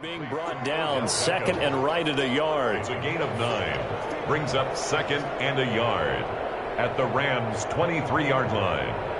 Being brought down, second and right at a yard. It's a gain of 9. Brings up second and a yard at the Rams' 23-yard line.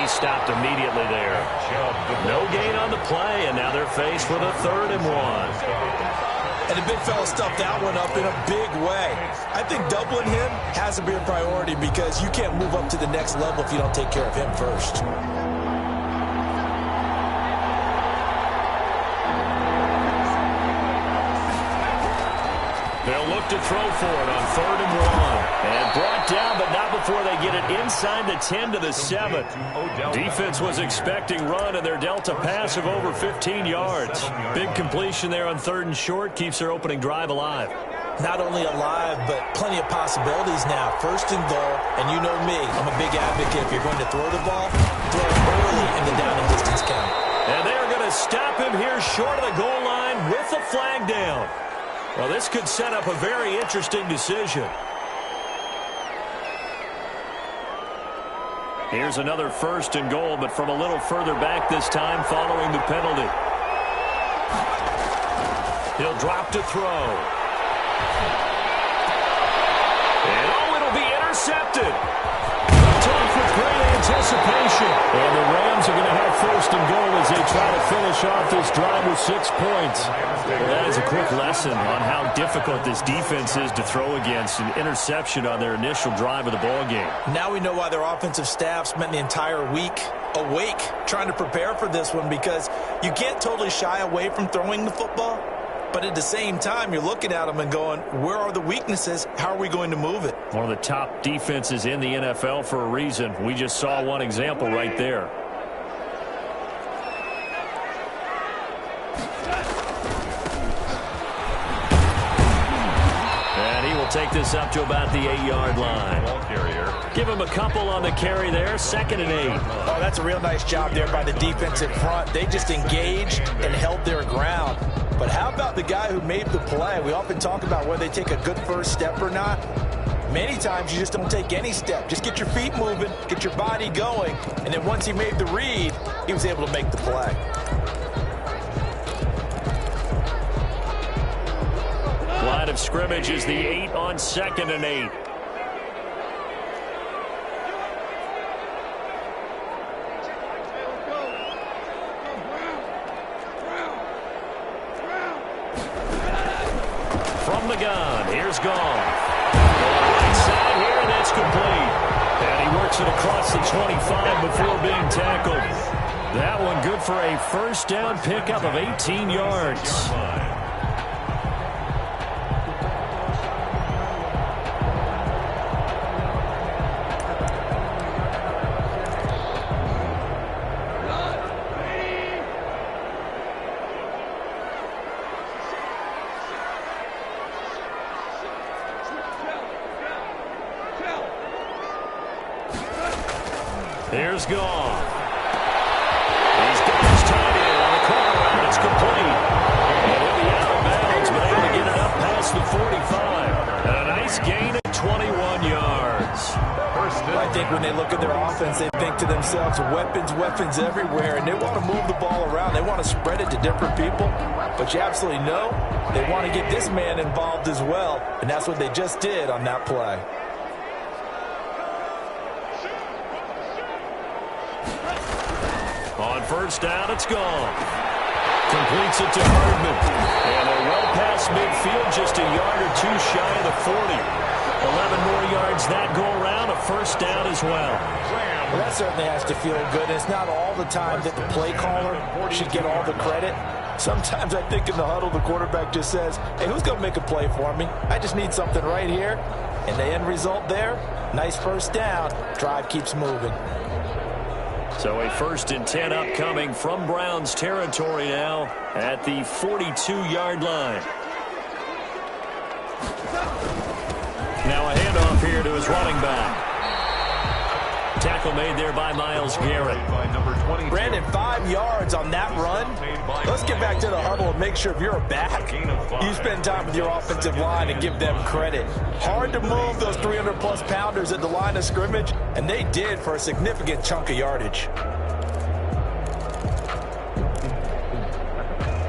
Stopped immediately there. No gain on the play, and now they're faced with a 3rd and 1. And the big fella stuffed that one up in a big way. I think doubling him has to be a priority because you can't move up to the next level if you don't take care of him first. They'll look to throw for it on 3rd and 1. And brought down, but not before they get it inside the 10 to the 7. Defense was expecting run, and their Delta pass of over 15 yards. Big completion there on 3rd and short keeps their opening drive alive. Not only alive, but plenty of possibilities now. 1st and goal, and you know me, I'm a big advocate. If you're going to throw the ball, throw it early in the down and distance count. And they are going to stop him here short of the goal line with the flag down. Well, this could set up a very interesting decision. Here's another 1st and goal, but from a little further back this time following the penalty. He'll drop to throw. And it'll be intercepted. Tough with great anticipation. And the Rams are going to have 1st and goal as they try to finish off this drive with 6 points. Well, that is a quick lesson on how difficult this defense is to throw against. An interception on their initial drive of the ball game. Now we know why their offensive staff spent the entire week awake trying to prepare for this one, because you can't totally shy away from throwing the football. But at the same time, you're looking at them and going, where are the weaknesses? How are we going to move it? One of the top defenses in the NFL for a reason. We just saw one example right there. And he will take this up to about the 8-yard line. Ball carrier. Give him a couple on the carry there. 2nd and 8. Oh, that's a real nice job there by the defensive front. They just engaged and held their ground. But how about the guy who made the play? We often talk about whether they take a good first step or not. Many times you just don't take any step. Just get your feet moving, get your body going, and then once he made the read, he was able to make the play. Line of scrimmage is the 8 on 2nd and 8. From the gun, here's Goff. Right side here, and that's complete. And he works it across the 25 before being tackled. That one good for a 1st down pickup of 18 yards. Here's Goff. He's got his tight end on the corner route. It's complete. And he'll be out of bounds, but able to get it up past the 45. And a nice gain of 21 yards. I think when they look at their offense, they think to themselves, weapons everywhere, and they want to move the ball around. They want to spread it to different people. But you absolutely know they want to get this man involved as well, and that's what they just did on that play. On 1st down, it's gone. Completes it to Hardman. And they're well past midfield, just a yard or 2 shy of the 40. 11 more yards that go around, a 1st down as well. Well, that certainly has to feel good. It's not all the time that the play caller should get all the credit. Sometimes I think in the huddle, the quarterback just says, hey, who's going to make a play for me? I just need something right here. And the end result there, nice 1st down. Drive keeps moving. So a 1st and 10 upcoming from Browns territory now at the 42-yard line. Now a handoff here to his running back. Tackle made there by Myles Garrett. Brandon, 5 yards on that run. Let's get back to the huddle and make sure if you're a back, you spend time with your offensive line and give them credit. Hard to move those 300-plus pounders at the line of scrimmage, and they did for a significant chunk of yardage.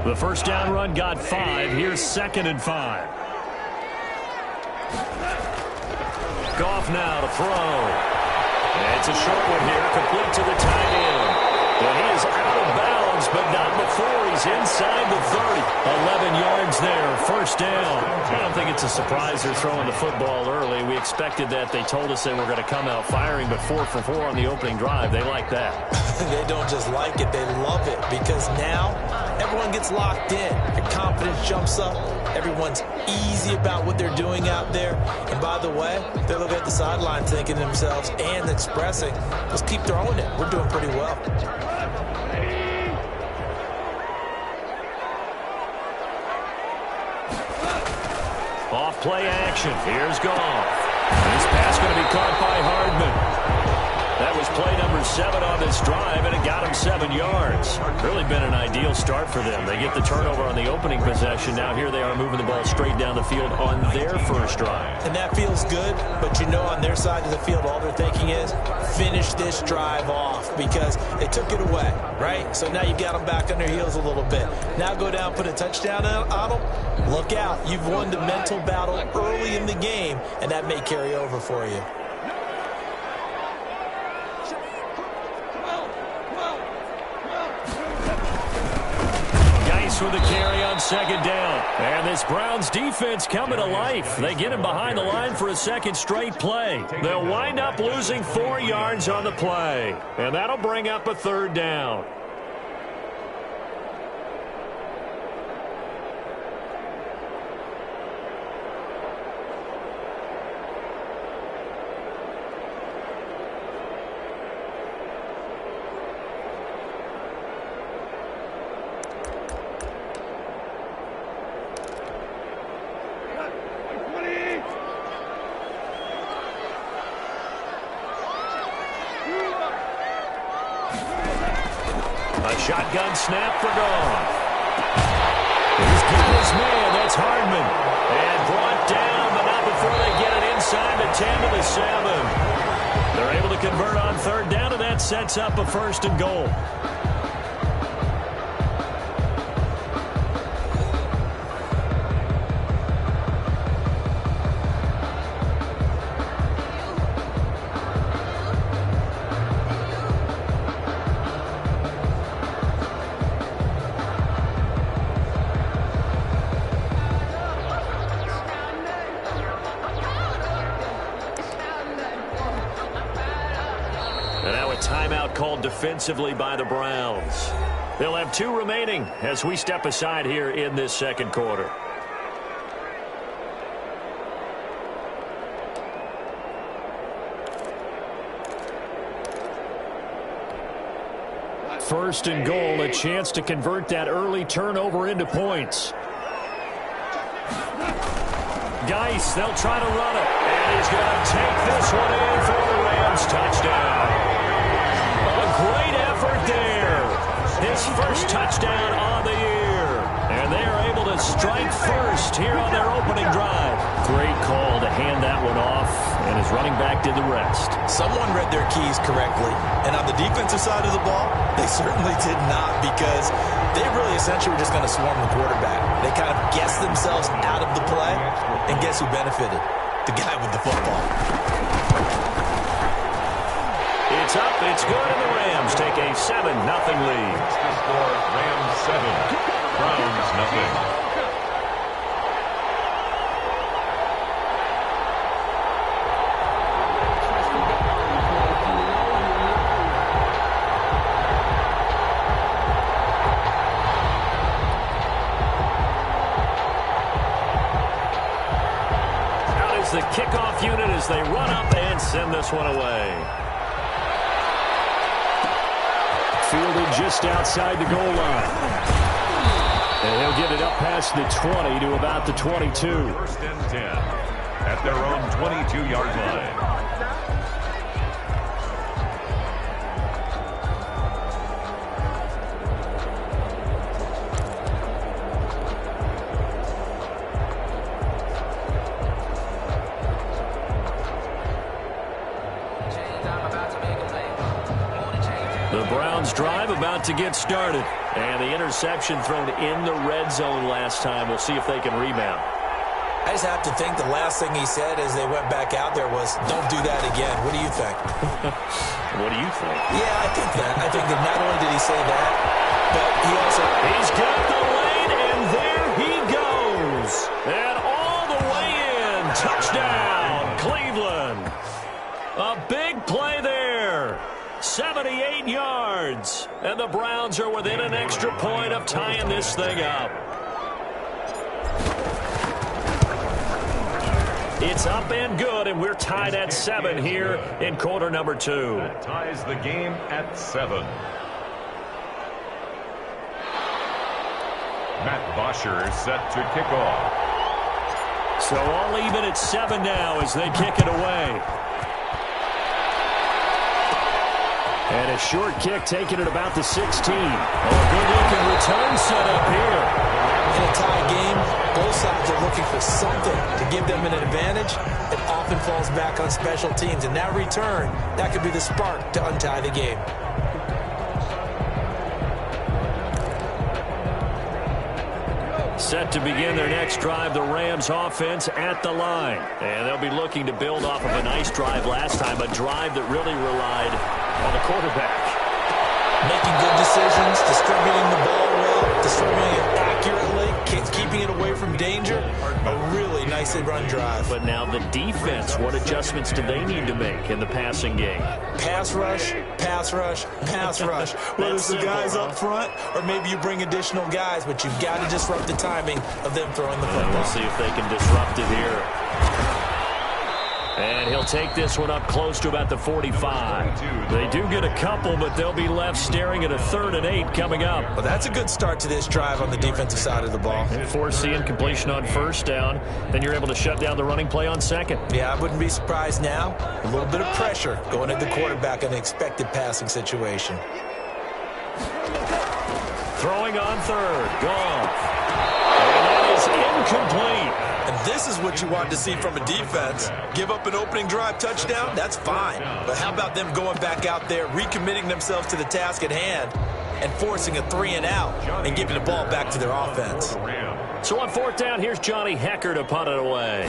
The first down run got 5. Here's 2nd and 5. Goff now to throw. It's a short one here, complete to the tight end. And he is out of bounds, but not before he's inside the 30. 11 yards there, first down. I don't think it's a surprise they're throwing the football early. We expected that. They told us they were going to come out firing, but 4 for 4 on the opening drive. They like that. They don't just like it, they love it, because now everyone gets locked in. Their confidence jumps up. Everyone's easy about what they're doing out there. And by the way, they look at the sideline thinking to themselves and expressing, let's keep throwing it. We're doing pretty well. Off play action. Here's Goff. This pass going to be caught by Hardman. That was play number 7 on this drive, and it got him 7 yards. Really been an ideal start for them. They get the turnover on the opening possession. Now here they are moving the ball straight down the field on their first drive. And that feels good, but you know on their side of the field, all they're thinking is finish this drive off because they took it away, right? So now you've got them back on their heels a little bit. Now go down, put a touchdown on them. Look out. You've won the mental battle early in the game, and that may carry over for you. With a carry on 2nd down. And this Browns defense coming to life. They get him behind the line for a 2nd straight play. They'll wind up losing 4 yards on the play. And that'll bring up a 3rd down. Shotgun snap for Goff. He's got his man. That's Hardman. And brought down, but not before they get it inside the 10 to the 7. They're able to convert on 3rd down, and that sets up a 1st and goal. Called defensively by the Browns. They'll have 2 remaining as we step aside here in this 2nd quarter. First and goal, a chance to convert that early turnover into points. Geis, they'll try to run it. And he's going to take this one in for the Rams touchdown. Great effort there. His first touchdown on the year. And they are able to strike first here on their opening drive. Great call to hand that one off, and his running back did the rest. Someone read their keys correctly. And on the defensive side of the ball, they certainly did not because they really essentially were just going to swarm the quarterback. They kind of guessed themselves out of the play, and guess who benefited? The guy with the football. It's up, it's good, and the Rams take a 7-0 lead. The score, Rams 7, Browns nothing. Out is the kickoff unit as they run up and send this one away. fielded just outside the goal line. And he'll get it up past the 20 to about the 22. First and 10 at their own 22-yard line. The Browns drive about to get started. And the interception thrown in the red zone last time. We'll see if they can rebound. I just have to think the last thing he said as they went back out there was, don't do that again. What do you think? What do you think? Yeah, I think that. I think that not only did he say that, but he also... He's got the lane, and there he goes. And all the way in. Touchdown, Cleveland. A big play there. 78 yards. And the Browns are within an extra point of tying this thing up. It's up and good, and we're tied at 7 here in quarter number 2. That ties the game at 7. Matt Bosher is set to kick off. So all even at 7 now as they kick it away. And a short kick taken at about the 16. Oh, good-looking return set up here. In a tie game, both sides are looking for something to give them an advantage. It often falls back on special teams. And that return, that could be the spark to untie the game. Set to begin their next drive, the Rams offense at the line. And they'll be looking to build off of a nice drive last time, a drive that really relied on the quarterback. Making good decisions, distributing the ball well, distributing it accurately, keeping it away from danger. A really nicely run drive. But now the defense, what adjustments do they need to make in the passing game? Pass rush, pass rush, pass rush. Whether it's the guys up front or maybe you bring additional guys, but you've got to disrupt the timing of them throwing the football. We'll see if they can disrupt it here. And he'll take this one up close to about the 45. They do get a couple, but they'll be left staring at a 3rd and 8 coming up. Well, that's a good start to this drive on the defensive side of the ball. Force the incompletion on first down. Then you're able to shut down the running play on second. Yeah, I wouldn't be surprised now. A little bit of pressure going at the quarterback in an expected passing situation. Throwing on 3rd. Goff. And that is incomplete. And this is what you want to see from a defense. Give up an opening drive touchdown, that's fine. But how about them going back out there, recommitting themselves to the task at hand, and forcing a 3 and out, and giving the ball back to their offense. So on 4th down, here's Johnny Hecker to punt it away.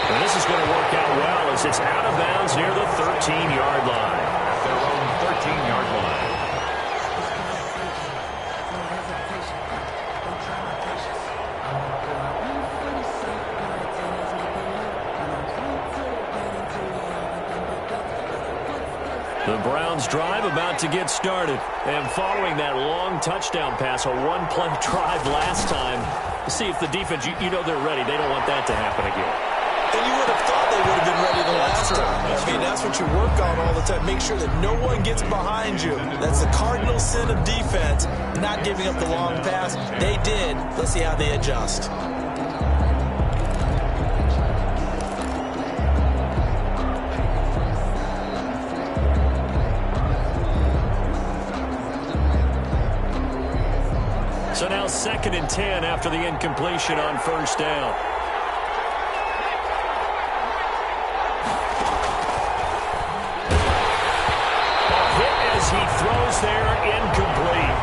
And this is going to work out well as it's out of bounds near the 13-yard line. At their own 13-yard line. The Browns drive about to get started. And following that long touchdown pass, a one-play drive last time, see if the defense, you know they're ready. They don't want that to happen again. And you would have thought they would have been ready the last time. I mean, that's what you work on all the time. Make sure that no one gets behind you. That's the cardinal sin of defense, not giving up the long pass. They did. Let's see how they adjust. So now 2nd and 10 after the incompletion on first down. A hit as he throws there, incomplete.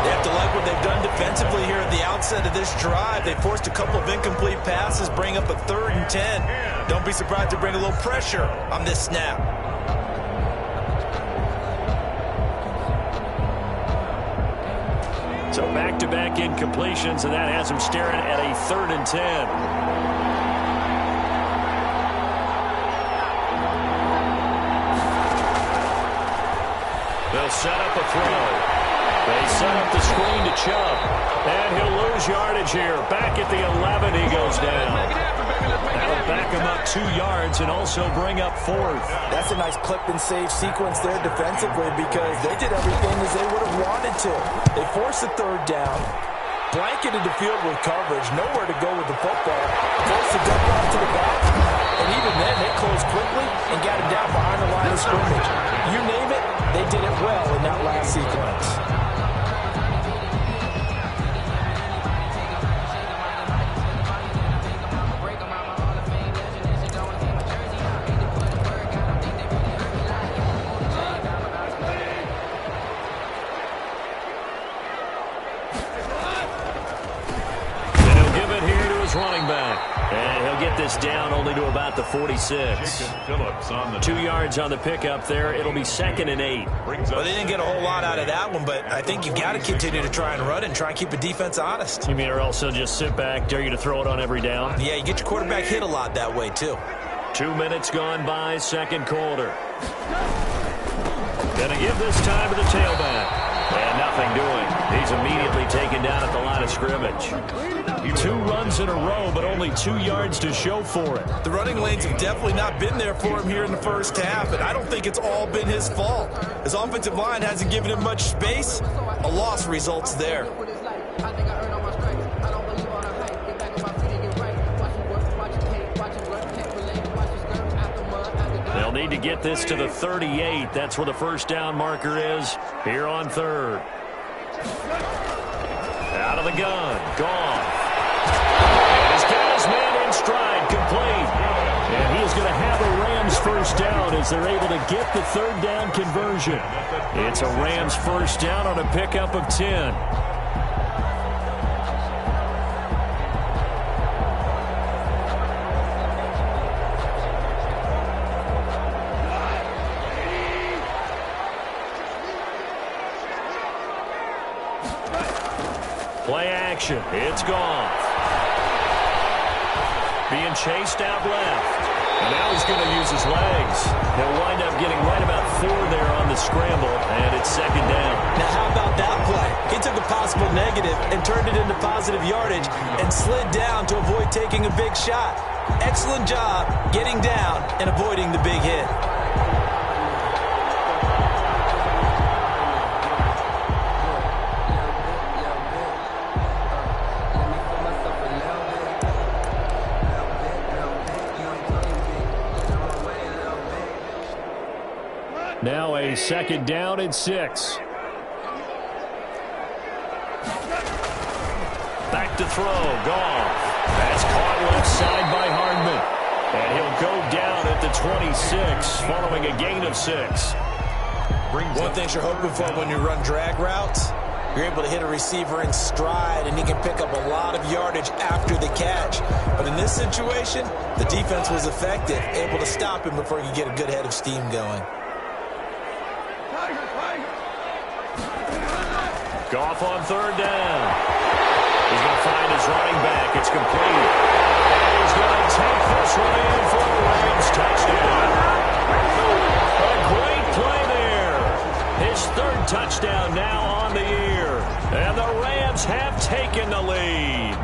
They have to like what they've done defensively here at the outset of this drive. They forced a couple of incomplete passes, bring up a 3rd and 10. Don't be surprised to bring a little pressure on this snap. So back-to-back incompletions, and that has him staring at a 3rd and 10. They'll set up a throw. They set up the screen to Chubb. And he'll lose yardage here. Back at the 11, he goes down. That'll back them up 2 yards and also bring up 4th. That's a nice clip and save sequence there defensively because they did everything as they would have wanted to. They forced the 3rd down, blanketed the field with coverage, nowhere to go with the football, forced the dump off to the back, and even then they closed quickly and got him down behind the line of scrimmage. You name it, they did it well in that last sequence. Running back. And he'll get this down only to about the 46. 2 yards on the pickup there. It'll be 2nd and 8. Well, they didn't get a whole lot out of that one, but I think you've got to continue to try and run and try and keep the defense honest. You mean or else they'll just sit back, dare you to throw it on every down? Yeah, you get your quarterback hit a lot that way, too. 2 minutes gone by, 2nd quarter. Gonna give this time to the tailback. And nothing doing. He's immediately taken down at the line of scrimmage. 2 runs in a row, but only 2 yards to show for it. The running lanes have definitely not been there for him here in the first half, and I don't think it's all been his fault. His offensive line hasn't given him much space. A loss results there. They'll need to get this to the 38. That's where the first down marker is here on 3rd. Out of the gun. Gone. And he's got his man in stride. Complete. And he is going to have a Rams first down as they're able to get the 3rd down conversion. It's a Rams first down on a pickup of 10. Play action. It's gone. Being chased out left. And now he's going to use his legs. He'll wind up getting right about 4 there on the scramble, and it's 2nd down. Now, how about that play? He took a possible negative and turned it into positive yardage and slid down to avoid taking a big shot. Excellent job getting down and avoiding the big hit. Now a 2nd down and 6. Back to throw. Goff. That's caught left side by Hardman. And he'll go down at the 26 following a gain of 6. One thing you're hoping for when you run drag routes, you're able to hit a receiver in stride and he can pick up a lot of yardage after the catch. But in this situation, the defense was effective, able to stop him before he could get a good head of steam going. Goff on 3rd down. He's going to find his running back. It's complete. And he's going to take this one in for a Rams touchdown. A great play there. His 3rd touchdown now on the year. And the Rams have taken the lead.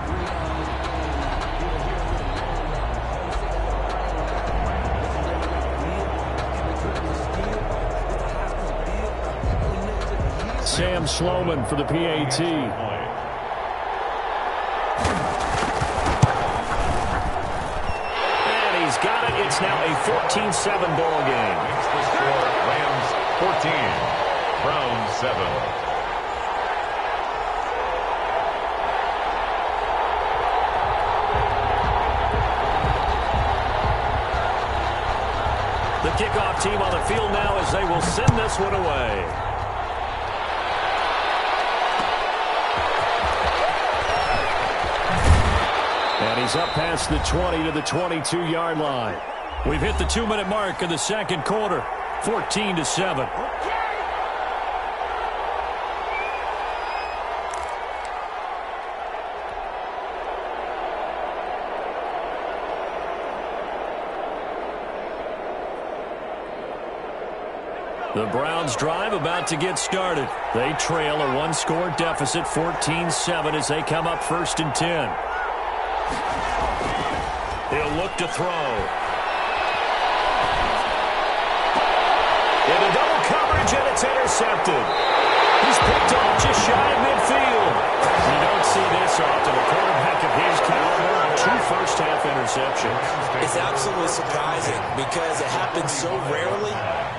Sam Sloman for the PAT. And he's got it. It's now a 14-7 ball game. Makes the score Rams 14, Browns 7. The kickoff team on the field now as they will send this one away. And he's up past the 20 to the 22-yard line. We've hit the 2-minute mark in the 2nd quarter, 14-7. The Browns drive about to get started. They trail a 1-score deficit, 14-7, as they come up 1st and 10. He'll look to throw. Into double coverage, and it's intercepted. He's picked off just shy of midfield. You don't see this often. A quarterback of his caliber, 2 first-half interceptions. It's absolutely surprising because it happens so rarely.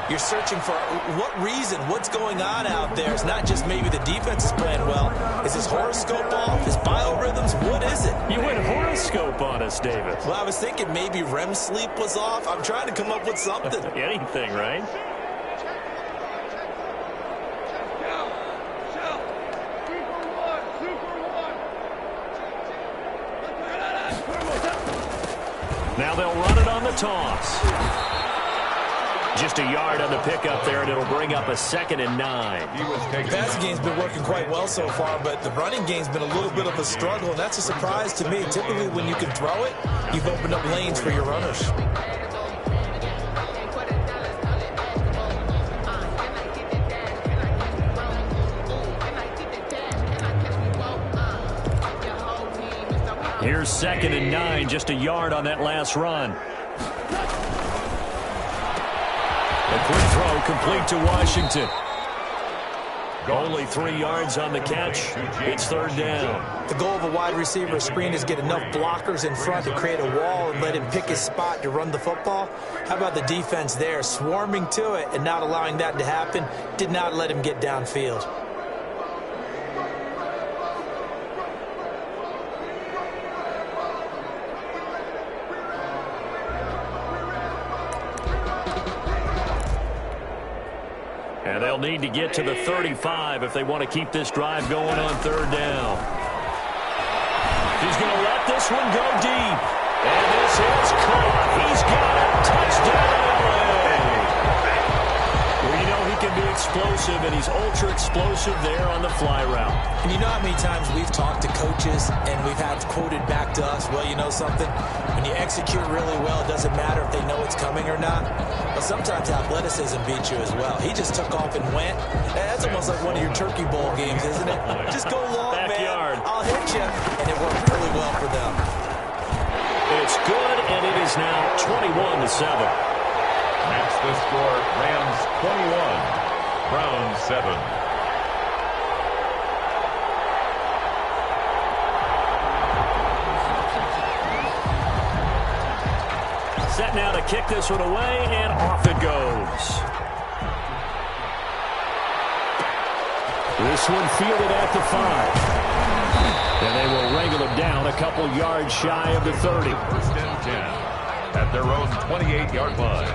You're searching for what reason, what's going on out there. It's not just maybe the defense is playing well. Is his horoscope off? His biorhythms? What is it? You went horoscope on us, David. Well, I was thinking maybe REM sleep was off. I'm trying to come up with something. Anything, right? Now they'll run it on the toss. Just a yard on the pickup there, and it'll bring up a 2nd and 9. The passing game's been working quite well so far, but the running game's been a little bit of a struggle, and that's a surprise to me. Typically, when you can throw it, you've opened up lanes for your runners. Here's 2nd and 9, just a yard on that last run. A quick throw complete to Washington. Only 3 yards on the catch. It's 3rd down. The goal of a wide receiver screen is get enough blockers in front to create a wall and let him pick his spot to run the football. How about the defense there, swarming to it and not allowing that to happen? Did not let him get downfield. And they'll need to get to the 35 if they want to keep this drive going on 3rd down. He's going to let this one go deep. And this is caught. He's got it. Touchdown, LA. Well, you know he can be explosive, and he's ultra-explosive there on the fly route. And you know how many times we've talked to coaches and we've had quoted back to us, well, you know something? When you execute really well, it doesn't matter if they know it's coming or not. But sometimes athleticism beats you as well. He just took off and went. That's almost like one of your Turkey Bowl games, isn't it? Just go long, Backyard. man. I'll hit you. And it worked really well for them. It's good, and it is now 21-7. That's the score. Rams 21, Browns 7. Set now to kick this one away, and off it goes. This one fielded at the 5. And they will wrangle him down a couple yards shy of the 30. 1st and 10 at their own 28-yard line.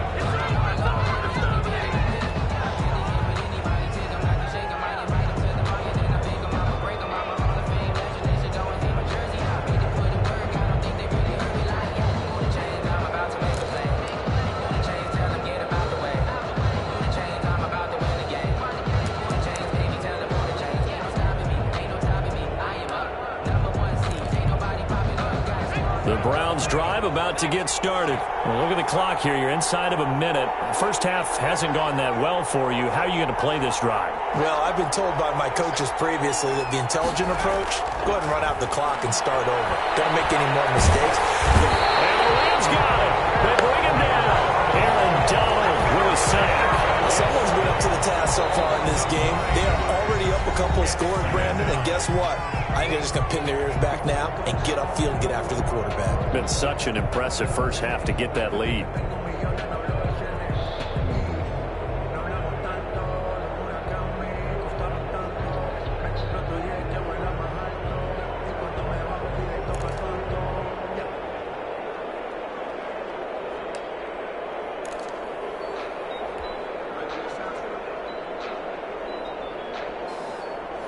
The Browns drive about to get started. Well, look at the clock here. You're inside of a minute. First half hasn't gone that well for you. How are you going to play this drive? Well, I've been told by my coaches previously that the intelligent approach, go ahead and run out the clock and start over. Don't make any more mistakes. And the Rams got it. They bring him down. Aaron Donald with a sack. Someone's been up to the task so far in this game. They are already up a couple of scores, Brandon, and guess what? I think they're just going to pin their ears back now and get upfield and get after the quarterback. Been such an impressive first half to get that lead.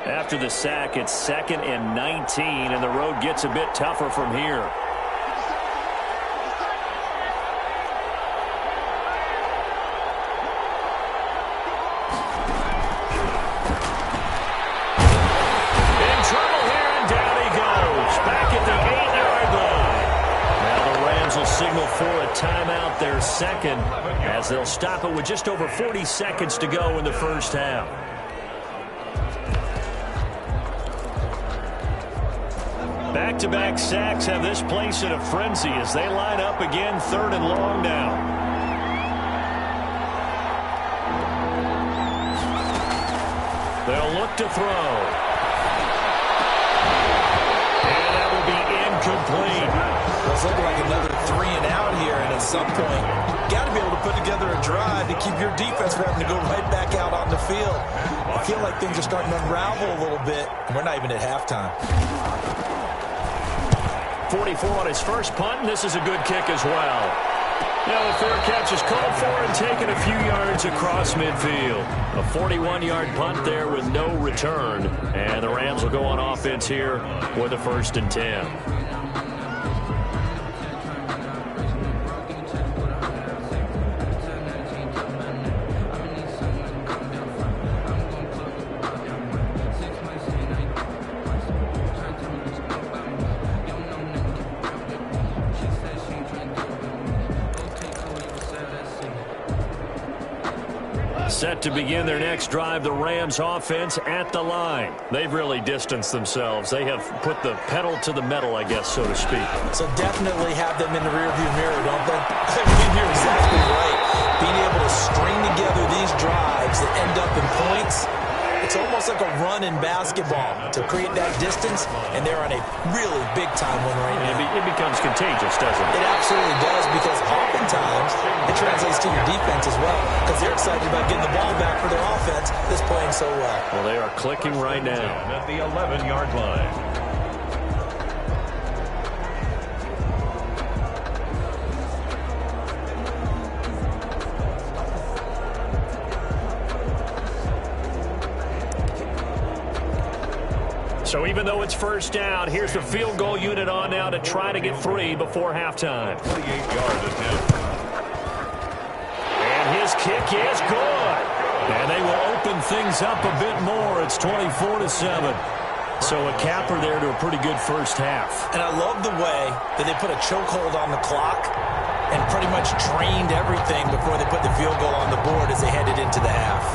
After the sack, it's 2nd and 19, and the road gets a bit tougher from here. In trouble here, and down he goes. Back at the 8-yard line. Now the Rams will signal for a timeout, their 2nd, as they'll stop it with just over 40 seconds to go in the first half. Back-to-back sacks have this place in a frenzy as they line up again, 3rd and long now. They'll look to throw. And that will be incomplete. Well, it's looking like another 3 and out here, and at some point, got to be able to put together a drive to keep your defense from having to go right back out on the field. I feel like things are starting to unravel a little bit, and we're not even at halftime. 44 on his first punt, and this is a good kick as well. Now a fair catch is called for and taken a few yards across midfield. A 41-yard punt there with no return. And the Rams will go on offense here with a 1st and 10. Set to begin their next drive, the Rams offense at the line. They've really distanced themselves. They have put the pedal to the metal, I guess, so to speak. So definitely have them in the rearview mirror, don't they? I mean, you're exactly right. Being able to string together these drives that end up in points, it's almost like a run in basketball to create that distance, and they're on a really big-time one right now. It becomes contagious, doesn't it? It absolutely does, because oftentimes it translates to your defense as well, because they're excited about getting the ball back for their offense that's playing so well. Well, they are clicking right now. At the 11-yard line. So even though it's 1st down, here's the field goal unit on now to try to get 3 before halftime. 28-yard attempt. And his kick is good. And they will open things up a bit more. It's 24-7. So a capper there to a pretty good first half. And I love the way that they put a chokehold on the clock and pretty much drained everything before they put the field goal on the board as they headed into the half.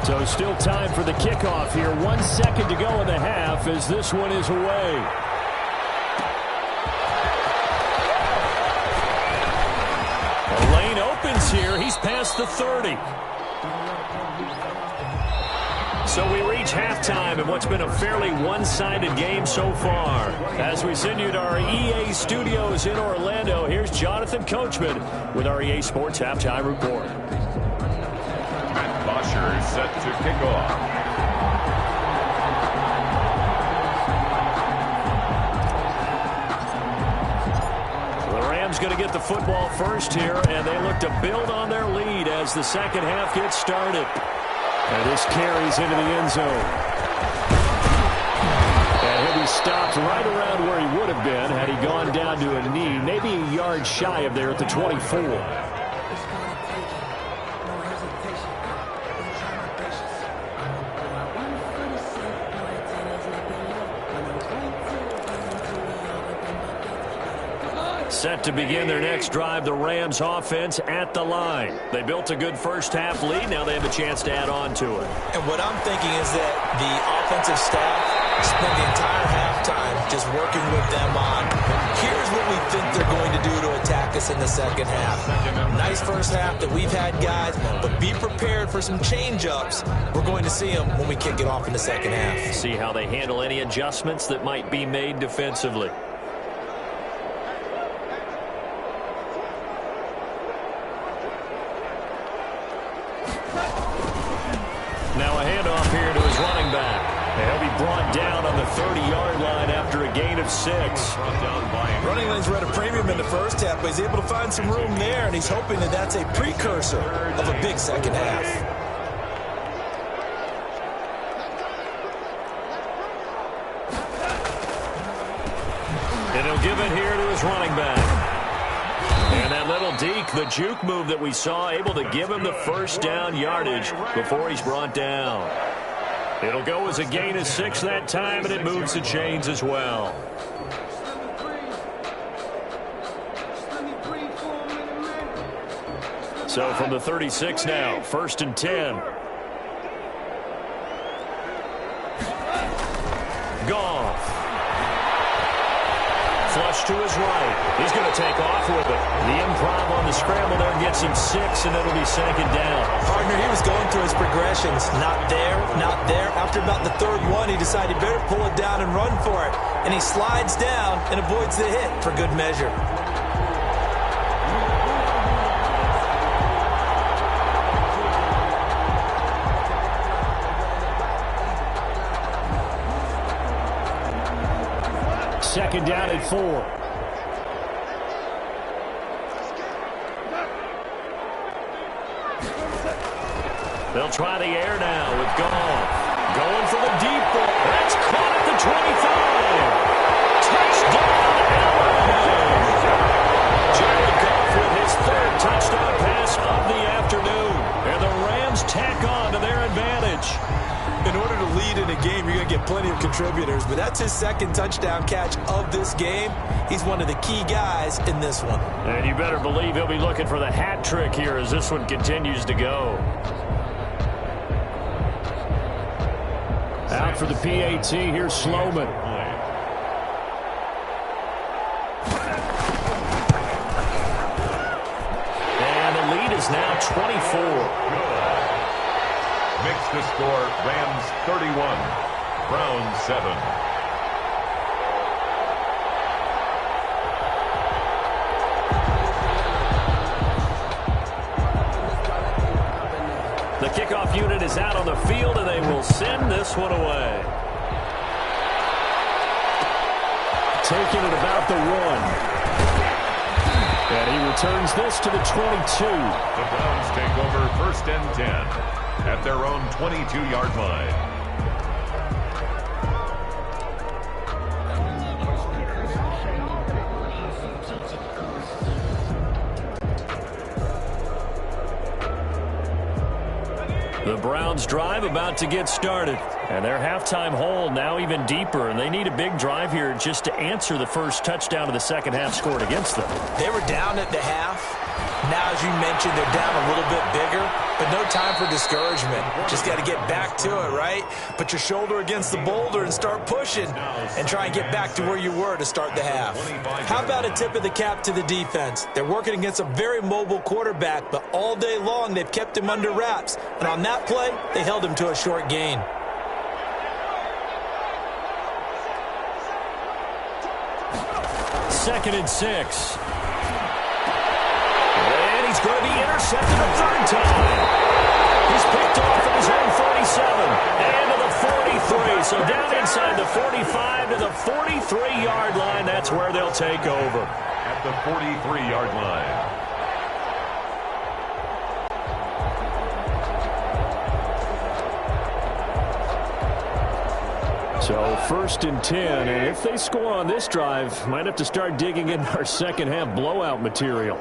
So still time for the kickoff here. 1 second to go in the half as this one is away. The lane opens here. He's past the 30. So we reach halftime in what's been a fairly one-sided game so far. As we send you to our EA studios in Orlando, here's Jonathan Coachman with our EA Sports Halftime Report. Bosher set to kick off. The Rams going to get the football first here, and they look to build on their lead as the second half gets started. And this carries into the end zone. And he'll be stopped right around where he would have been had he gone down to a knee, maybe a yard shy of there at the 24. Set to begin their next drive, the Rams offense at the line. They built a good first half lead. Now they have a chance to add on to it. And what I'm thinking is that the offensive staff spent the entire halftime just working with them on, here's what we think they're going to do to attack us in the second half. Nice first half that we've had, guys, but be prepared for some change-ups. We're going to see them when we kick it off in the second half. See how they handle any adjustments that might be made defensively. Now a handoff here to his running back. And he'll be brought down on the 30-yard line after a gain of 6. Running lanes were at a premium in the first half, but he's able to find some room there, and he's hoping that that's a precursor of a big second half. And he'll give it here to his running back. And that little deke, the juke move that we saw, able to give him the first down yardage before he's brought down. It'll go as a gain of 6 that time, and it moves the chains as well. So from the 36 now, 1st and 10. Goff. Flush to his right. He's going to take off with it. The improv on the scramble there gets him 6, and it'll be second down. Partner, he was going through his progressions. Not there, not there. After about the third one, he decided he better pull it down and run for it. And he slides down and avoids the hit for good measure. Second down at 4. They'll try the air now with Goff. Going for the deep ball. That's caught at the 25. Touchdown, LA. Jared Goff with his third touchdown pass of the afternoon. And the Rams tack on to their advantage. In order to lead in a game, you're going to get plenty of contributors, but that's his second touchdown catch of this game. He's one of the key guys in this one. And you better believe he'll be looking for the hat trick here as this one continues to go. Out for the PAT, here's Sloman. And the lead is now 24. Makes the score Rams 31, Browns 7. The kickoff unit is out on the field, and they will send this one away. Taking it about the 1. And he returns this to the 22. The Browns take over first and 10 at their own 22-yard line. The Browns drive about to get started. And their halftime hole now even deeper. And they need a big drive here just to answer the first touchdown of the second half scored against them. They were down at the half. Now, as you mentioned, they're down a little bit bigger, but no time for discouragement. Just got to get back to it, right? Put your shoulder against the boulder and start pushing and try and get back to where you were to start the half. How about a tip of the cap to the defense? They're working against a very mobile quarterback, but all day long they've kept him under wraps. And on that play, they held him to a short gain. Second and 6. And he's going to be intercepted a third time. He's picked off at his own 47 and to the 43. So down inside the 45 to the 43-yard line. That's where they'll take over. At the 43-yard line. So first and 10, and if they score on this drive, might have to start digging in our second half blowout material.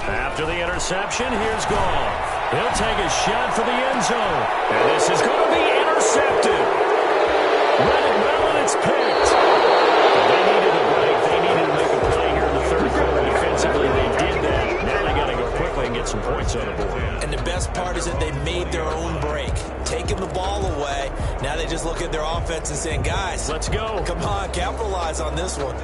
After the interception, here's Goff. He'll take a shot for the end zone. And this is going to be intercepted. Run it well, and it's picked. They needed a break. They needed to make a play here in the third quarter defensively. They did that. Now they got to go quickly and get some points on the board. And the best part is that they made their own break. Taking the ball away. Now they just look at their offense and saying, guys, let's go. Come on, capitalize on this one.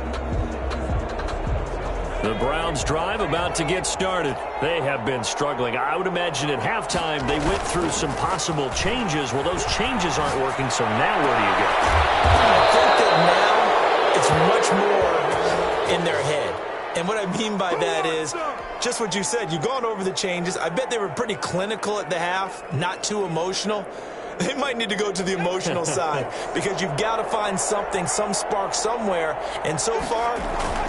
The Browns drive about to get started. They have been struggling. I would imagine at halftime they went through some possible changes. Well, those changes aren't working, so now where do you go? I think that now it's much more in their head. And what I mean by that is just what you said. You've gone over the changes. I bet they were pretty clinical at the half, not too emotional. They might need to go to the emotional side because you've got to find something, some spark somewhere. And so far,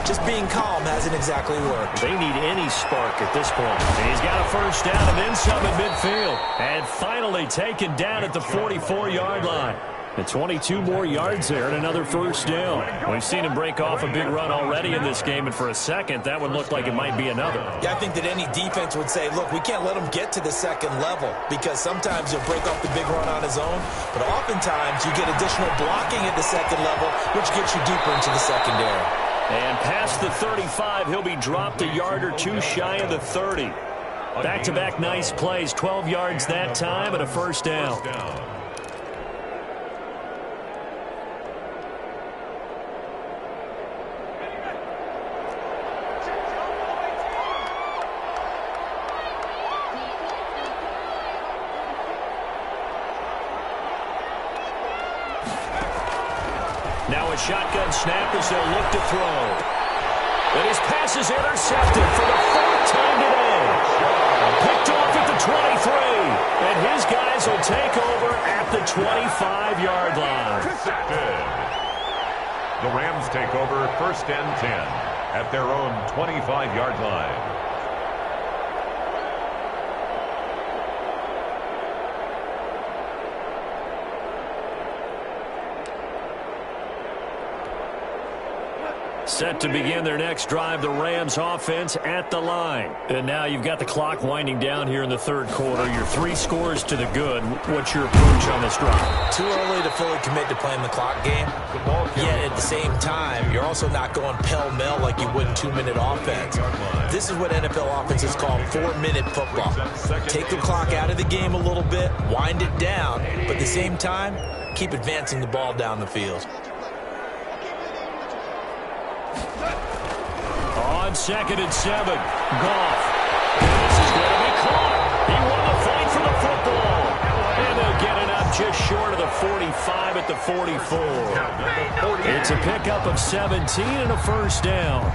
just being calm hasn't exactly worked. They need any spark at this point. And he's got a first down and then some at midfield. And finally taken down at the 44-yard line. And 22 more yards there and another first down. We've seen him break off a big run already in this game, and for a second, that one looked like it might be another. Yeah, I think that any defense would say, look, we can't let him get to the second level because sometimes he'll break off the big run on his own, but oftentimes you get additional blocking at the second level, which gets you deeper into the secondary. And past the 35, he'll be dropped a yard or two shy of the 30. Back-to-back nice plays, 12 yards that time and a first down. Now a shotgun snap as they'll look to throw. And his pass is intercepted for the fourth time today. Picked off at the 23. And his guys will take over at the 25-yard line. The Rams take over 1st and 10 at their own 25-yard line. Set to begin their next drive, the Rams offense at the line. And now you've got the clock winding down here in the third quarter. You're 3 scores to the good. What's your approach on this drive? Too early to fully commit to playing the clock game. Yet at the same time, you're also not going pell-mell like you would in 2-minute offense. This is what NFL offenses call 4-minute football. Take the clock out of the game a little bit, wind it down, but at the same time, keep advancing the ball down the field. On 2nd and 7, Goff. This is going to be caught. He won the fight for the football. And they'll get it up just short of the 45 at the 44. It's a pickup of 17 and a first down.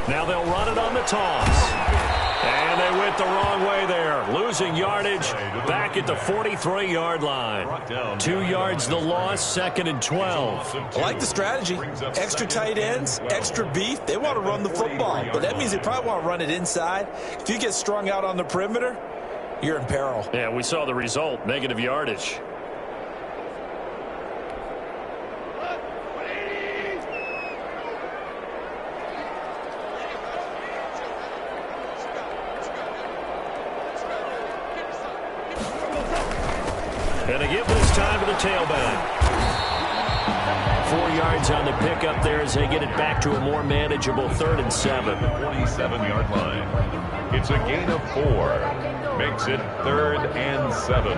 Now they'll run it on the toss. And they went the wrong way there. Losing yardage back at the 43-yard line. 2 yards the loss, 2nd and 12. I like the strategy. Extra tight ends, extra beef. They want to run the football, but that means they probably want to run it inside. If you get strung out on the perimeter, you're in peril. Yeah, we saw the result, negative yardage. And a give this time to the tailback. 4 yards on the pickup there as they get it back to a more manageable 3rd and 7. 27-yard line. It's a gain of 4. Makes it 3rd and 7.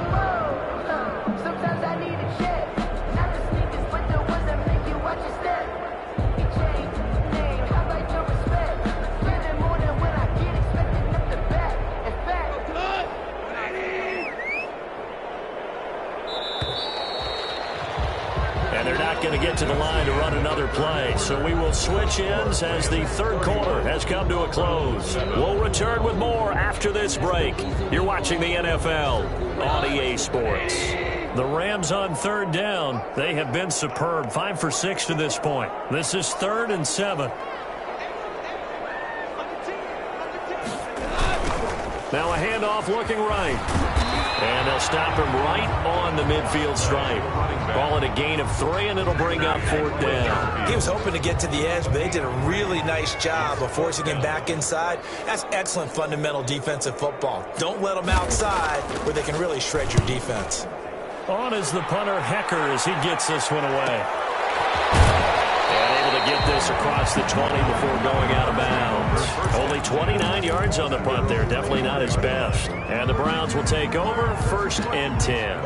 Sometimes I need a check. Not the sneakers, but the ones that make you watch your step. He changed his name. How about your respect? Spending more than when I get expected up the back. In fact, And they're not going to get to the line to run another play. So we will switch ends as the third quarter has come to a close. We'll return with more after this break. You're watching the NFL on EA Sports. The Rams on 3rd down. They have been superb. 5 for 6 to this point. This is 3rd and 7. Now a handoff looking right. And they'll stop him right on the midfield stripe. Call it a gain of 3, and it'll bring up 4th down. He was hoping to get to the edge, but they did a really nice job of forcing him back inside. That's excellent fundamental defensive football. Don't let them outside where they can really shred your defense. On is the punter, Hecker, as he gets this one away. And able to get this across the 20 before going out of bounds. Only 29 yards on the punt there. Definitely not his best. And the Browns will take over 1st and 10.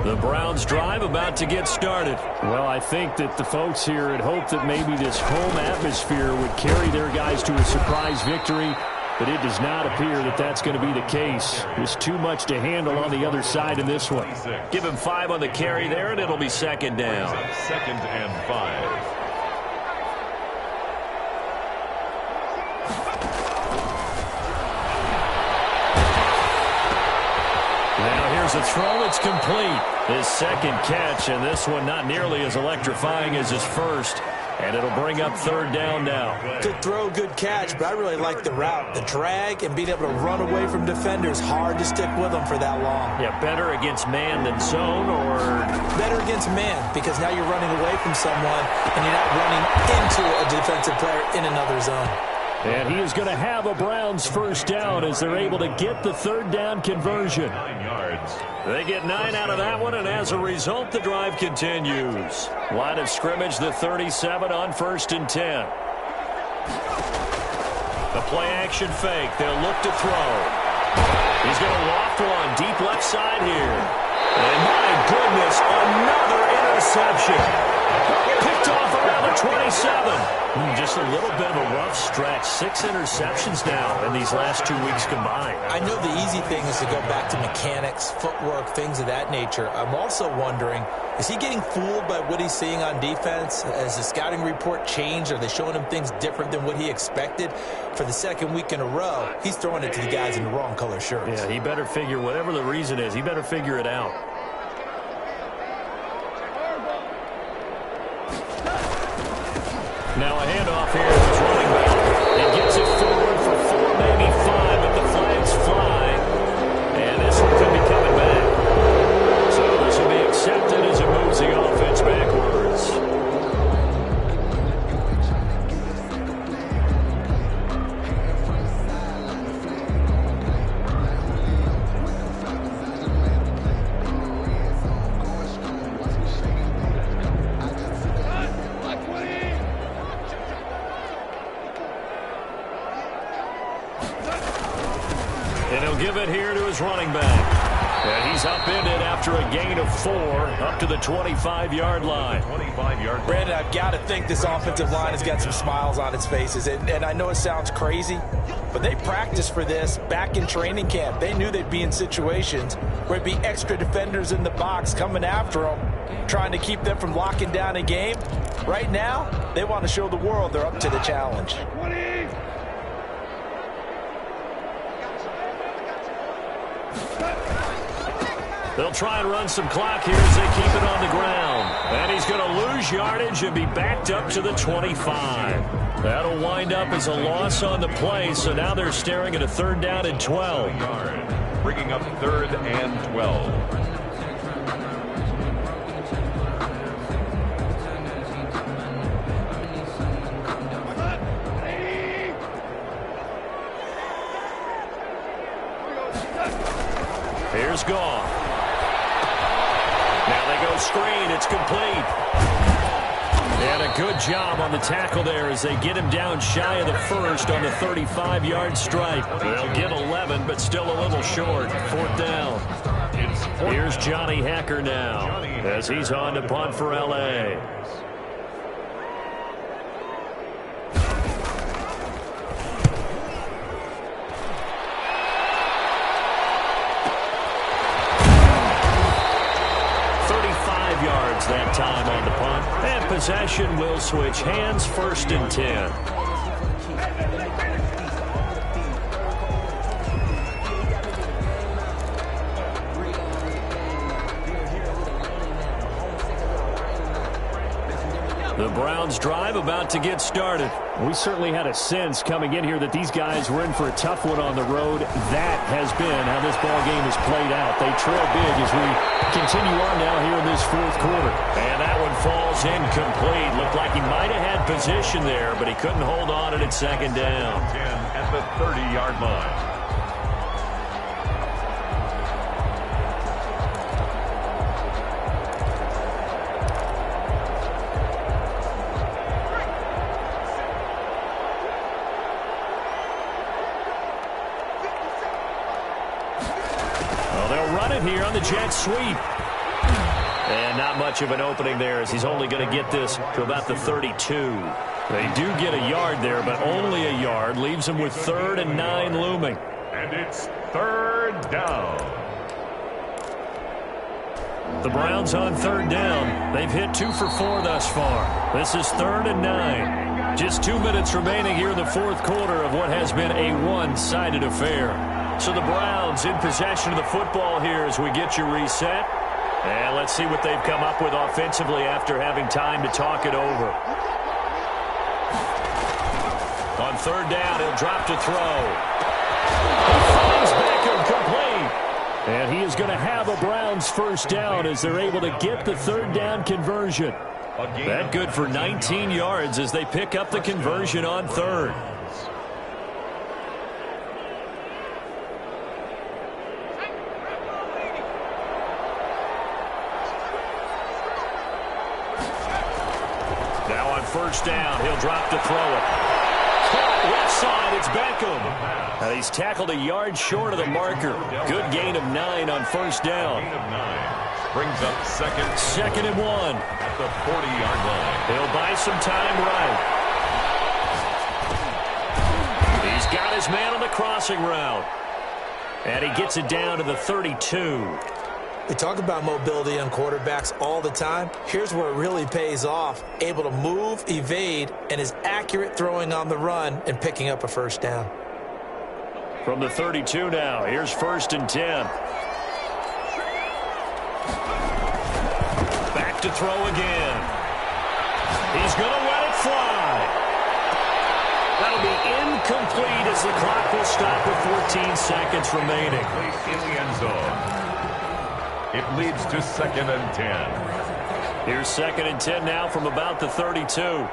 The Browns drive about to get started. Well, I think that the folks here had hoped that maybe this home atmosphere would carry their guys to a surprise victory, but it does not appear that that's going to be the case. There's too much to handle on the other side in this one. Give him 5 on the carry there, and it'll be 2nd down. 2nd and 5. A throw, it's complete. His 2nd catch, and this one not nearly as electrifying as his first. And it'll bring up 3rd down now. Good throw, good catch, but I really like the route. The drag and being able to run away from defenders, hard to stick with them for that long. Yeah, better against man than zone, or? Better against man, because now you're running away from someone, and you're not running into a defensive player in another zone. And he is going to have a Browns first down as they're able to get the third down conversion. 9 yards. They get 9 out of that one, and as a result, the drive continues. Line of scrimmage, the 37 on 1st and 10. The play-action fake. They'll look to throw. He's going to loft one deep left side here. And my goodness, another interception. Picked off around the 27. Just a little bit of a rough stretch. 6 interceptions now in these last 2 weeks combined. I know the easy thing is to go back to mechanics, footwork, things of that nature. I'm also wondering, is he getting fooled by what he's seeing on defense? Has the scouting report changed? Are they showing him things different than what he expected? For the second week in a row, he's throwing it to the guys in the wrong color shirts. Yeah, he better figure, whatever the reason is, he better figure it out. Now a handoff here as he's running back. He gets it forward for 4, maybe 5, but the flags fly. And this one could be coming back. So this will be accepted as it moves the offense backwards. And he'll give it here to his running back. And he's upended after a gain of 4 up to the 25-yard line. 25-yard. Brandon, I've got to think this offensive line has got some smiles on its faces. And I know it sounds crazy, but they practiced for this back in training camp. They knew they'd be in situations where it'd be extra defenders in the box coming after them, trying to keep them from locking down a game. Right now, they want to show the world they're up to the challenge. They'll try and run some clock here as they keep it on the ground. And he's going to lose yardage and be backed up to the 25. That'll wind up as a loss on the play, so now they're staring at a 3rd down and 12. Bringing up 3rd and 12. Here's Goff. Now they go screen. It's complete. And a good job on the tackle there as they get him down shy of the first on the 35-yard stripe. They'll get 11, but still a little short. 4th down. Here's Johnny Hacker now as he's on to punt for L.A. That time on the punt, and possession will switch hands. 1st and 10. The Browns drive about to get started. We certainly had a sense coming in here that these guys were in for a tough one on the road. That has been how this ball game has played out. They trail big as we continue on now here in this 4th quarter. And that one falls incomplete. Looked like he might have had position there, but he couldn't hold on at 2nd down. 10 at the 30-yard line. Here on the jet sweep. And not much of an opening there as he's only going to get this to about the 32. They do get a yard there, but only a yard. Leaves them with 3rd and 9 looming. And it's 3rd down. The Browns on 3rd down. They've hit 2 for 4 thus far. This is 3rd and 9. Just 2 minutes remaining here in the 4th quarter of what has been a one-sided affair. So the Browns in possession of the football here as we get you reset. And let's see what they've come up with offensively after having time to talk it over. On 3rd down, he'll drop to throw. He finds Beckham complete. And he is going to have a Browns first down as they're able to get the 3rd down conversion. That good for 19 yards as they pick up the conversion on 3rd. first down. He'll drop to throw it. Caught left side. It's Beckham. Now he's tackled a yard short of the marker. Good gain of 9 on first down. Gain of 9. Brings up second and 1. At the 40-yard line. He'll buy some time right. He's got his man on the crossing route. And he gets it down to the 32. We talk about mobility on quarterbacks all the time. Here's where it really pays off. Able to move, evade, and is accurate throwing on the run and picking up a first down. From the 32 now, here's 1st and 10. Back to throw again. He's going to let it fly. That'll be incomplete as the clock will stop with 14 seconds remaining. In the end zone. It leads to 2nd and 10. Here's 2nd and 10 now from about the 32.